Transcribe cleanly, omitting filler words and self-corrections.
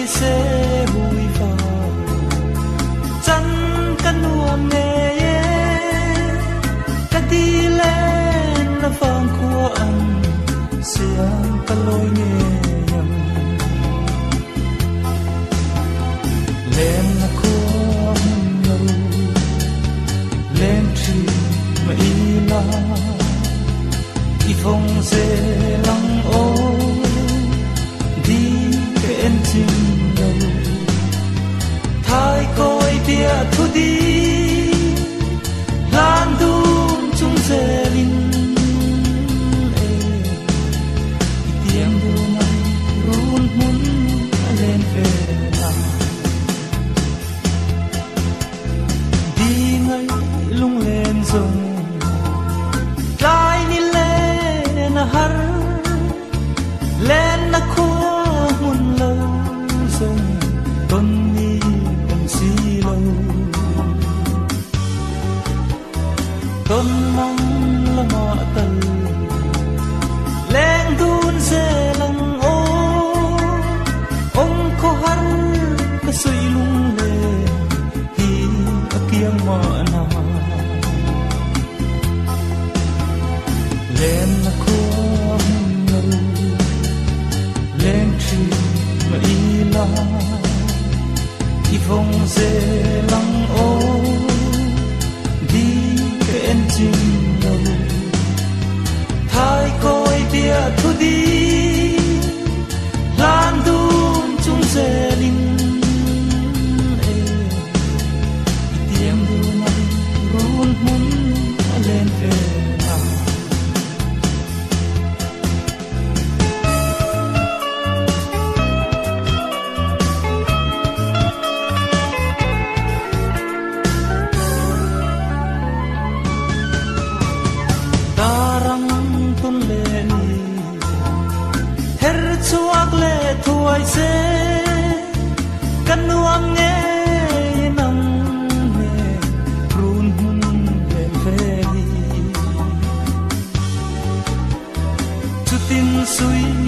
se hui fa chan kan nuam ne ye ka di len na fang khua an siang ka loi ne yam len na khua lo len chi ma ila i phong se lang o đi en chim lo thái coi tia thu đi lan dum chung se lin e tiang du mai run mun lên về đi ngay lung lên rồng lai ni lên har lên na khua mun lâu sông tôn ni em si lâu tôn mong la ma tần lên đun se lăng ô ông có har ka sui lung le hi akiang ma na lên na khua lên chi mà ila i phong se lang o đi en chim lo thái coi tia thu đi lan dum chung se lin e tiang du mai run mun lên về thuai se kan nuam nge nam ne run hun len ve chu tin sui